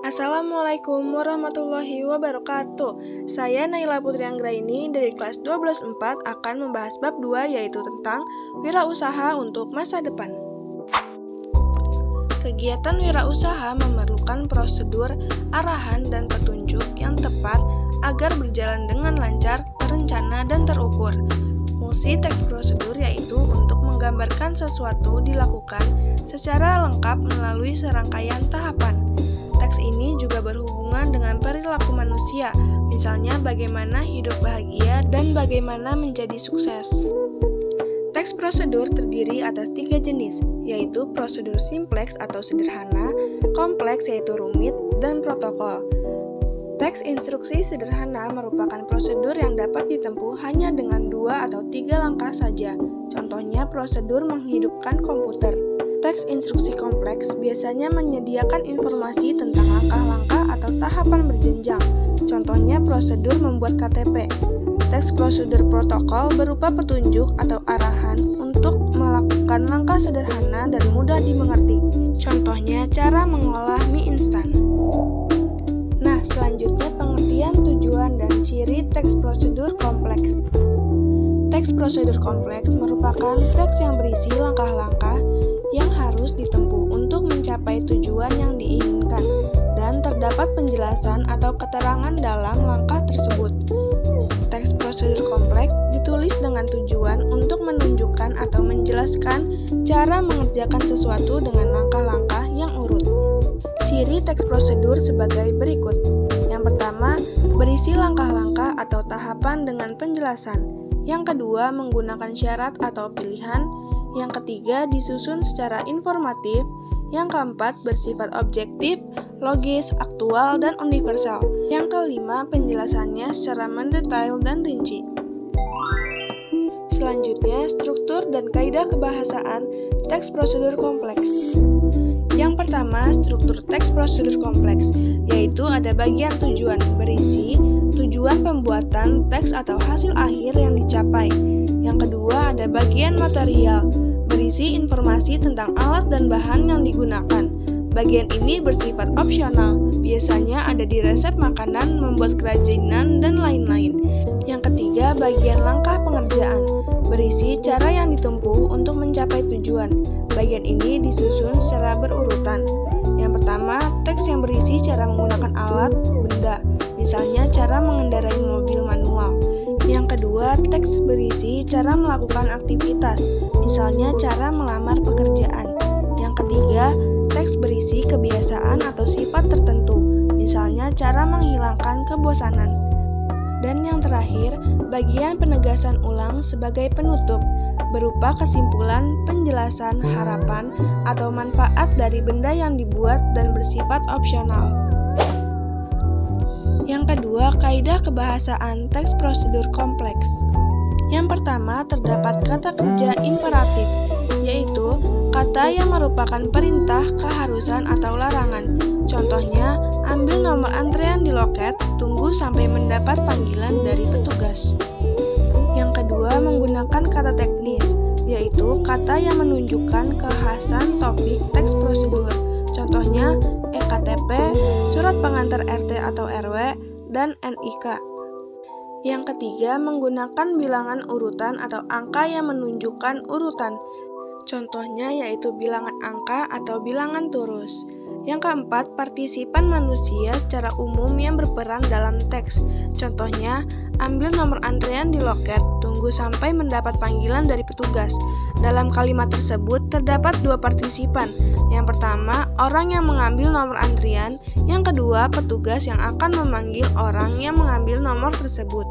Assalamualaikum warahmatullahi wabarakatuh. Saya Naila Putri Anggraini dari kelas 12/4 akan membahas bab 2 yaitu tentang wirausaha untuk masa depan. Kegiatan wirausaha memerlukan prosedur, arahan, dan petunjuk yang tepat agar berjalan dengan lancar, terencana, dan terukur. Fungsi teks prosedur yaitu untuk menggambarkan sesuatu dilakukan secara lengkap melalui serangkaian tahapan. Teks ini juga berhubungan dengan perilaku manusia, misalnya bagaimana hidup bahagia dan bagaimana menjadi sukses. Teks prosedur terdiri atas 3 jenis, yaitu prosedur simpleks atau sederhana, kompleks yaitu rumit, dan protokol. Teks instruksi sederhana merupakan prosedur yang dapat ditempuh hanya dengan 2 atau 3 langkah saja. Contohnya prosedur menghidupkan komputer. Teks instruksi kompleks biasanya menyediakan informasi tentang langkah-langkah atau tahapan berjenjang. Contohnya prosedur membuat KTP. Teks prosedur protokol berupa petunjuk atau arahan untuk melakukan langkah sederhana dan mudah dimengerti. Contohnya cara mengolah mie instan. Nah, selanjutnya pengertian, tujuan, dan ciri teks prosedur kompleks. Teks prosedur kompleks merupakan teks yang berisi langkah-langkah yang harus ditempuh untuk mencapai tujuan yang diinginkan, dan terdapat penjelasan atau keterangan dalam langkah tersebut. Teks prosedur kompleks ditulis dengan tujuan untuk menunjukkan atau menjelaskan cara mengerjakan sesuatu dengan langkah-langkah yang urut. Ciri teks prosedur sebagai berikut. Yang pertama, berisi langkah-langkah atau tahapan dengan penjelasan. Yang kedua, menggunakan syarat atau pilihan. Yang ketiga, disusun secara informatif. Yang keempat, bersifat objektif, logis, aktual, dan universal. Yang kelima, penjelasannya secara mendetail dan rinci. Selanjutnya, struktur dan kaidah kebahasaan teks prosedur kompleks. Yang pertama, struktur teks prosedur kompleks, yaitu ada bagian tujuan berisi, tujuan pembuatan teks atau hasil akhir yang dicapai. Yang kedua, ada bagian material, berisi informasi tentang alat dan bahan yang digunakan. Bagian ini bersifat opsional, biasanya ada di resep makanan, membuat kerajinan, dan lain-lain. Yang ketiga, bagian langkah pengerjaan, berisi cara yang ditempuh untuk mencapai tujuan. Bagian ini disusun secara berurutan. Yang pertama, teks yang berisi cara menggunakan alat, benda, misalnya cara mengendarai mobil manual. Yang kedua, teks berisi cara melakukan aktivitas, misalnya cara melamar pekerjaan. Yang ketiga, teks berisi kebiasaan atau sifat tertentu, misalnya cara menghilangkan kebosanan. Dan yang terakhir, bagian penegasan ulang sebagai penutup, berupa kesimpulan, penjelasan, harapan, atau manfaat dari benda yang dibuat dan bersifat opsional. Yang kedua, kaidah kebahasaan teks prosedur kompleks. Yang pertama, terdapat kata kerja imperatif, yaitu kata yang merupakan perintah, keharusan, atau larangan. Contohnya, ambil nomor antrean di loket, tunggu sampai mendapat panggilan dari petugas. Yang kedua, menggunakan kata teknis, yaitu kata yang menunjukkan kekhasan topik teks prosedur. Contohnya, EKTP, surat pengantar RT atau RW, dan NIK. Yang ketiga, menggunakan bilangan urutan atau angka yang menunjukkan urutan. Contohnya yaitu bilangan angka atau bilangan turus. Yang keempat, partisipan manusia secara umum yang berperan dalam teks. Contohnya, ambil nomor antrean di loket, tunggu sampai mendapat panggilan dari petugas. Dalam kalimat tersebut terdapat 2 partisipan. Yang pertama, orang yang mengambil nomor antrian. Yang kedua, petugas yang akan memanggil orang yang mengambil nomor tersebut.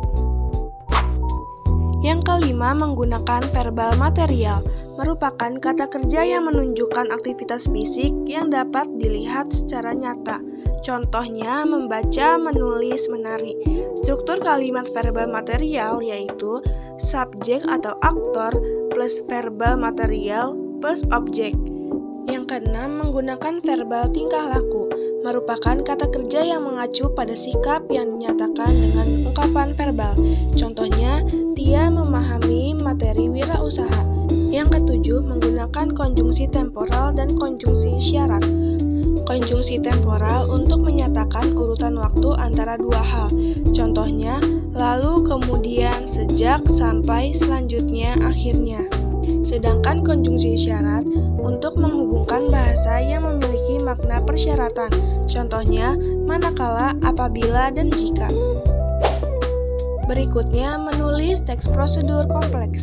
Yang kelima, menggunakan verbal material, merupakan kata kerja yang menunjukkan aktivitas fisik yang dapat dilihat secara nyata. Contohnya, membaca, menulis, menari. Struktur kalimat verbal material yaitu subjek atau aktor plus verbal material plus objek. Yang keenam, menggunakan verbal tingkah laku, merupakan kata kerja yang mengacu pada sikap yang dinyatakan dengan ungkapan verbal. Contohnya, dia memahami materi wirausaha. Yang ketujuh, menggunakan konjungsi temporal dan konjungsi syarat. konjungsi temporal untuk menyatakan urutan waktu antara dua hal. Contohnya, lalu, kemudian, sejak, sampai, selanjutnya, akhirnya. Sedangkan konjungsi syarat untuk menghubungkan bahasa yang memiliki makna persyaratan. Contohnya, manakala, apabila, dan jika. Berikutnya, menulis teks prosedur kompleks.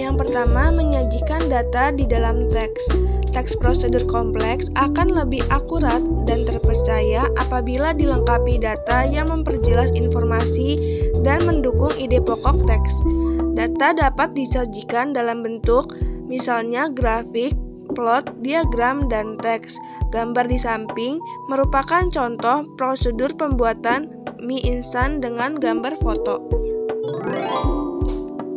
Yang pertama, menyajikan data di dalam teks. Teks prosedur kompleks akan lebih akurat dan terpercaya apabila dilengkapi data yang memperjelas informasi dan mendukung ide pokok teks. Data dapat disajikan dalam bentuk, misalnya grafik, plot, diagram, dan teks. Gambar di samping merupakan contoh prosedur pembuatan mie instan dengan gambar foto.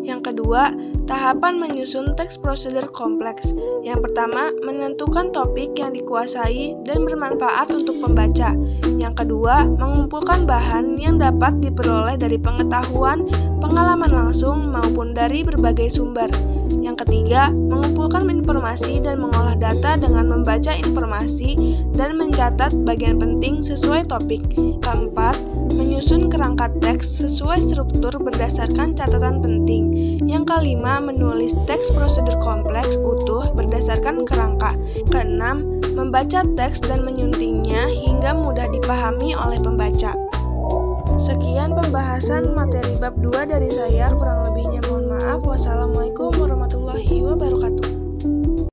Yang kedua, tahapan menyusun teks prosedur kompleks. Yang pertama, menentukan topik yang dikuasai dan bermanfaat untuk pembaca. Yang kedua, mengumpulkan bahan yang dapat diperoleh dari pengetahuan, pengalaman langsung, maupun dari berbagai sumber. Yang ketiga, mengumpulkan informasi dan mengolah data dengan membaca informasi dan mencatat bagian penting sesuai topik. Keempat, menyusun kerangka teks sesuai struktur berdasarkan catatan penting. Yang kelima, menulis teks prosedur kompleks utuh berdasarkan kerangka. Keenam, membaca teks dan menyuntingnya hingga mudah dipahami oleh pembaca. Sekian pembahasan materi bab 2 dari saya, kurang lebihnya mohon maaf. Wassalamualaikum warahmatullahi wabarakatuh.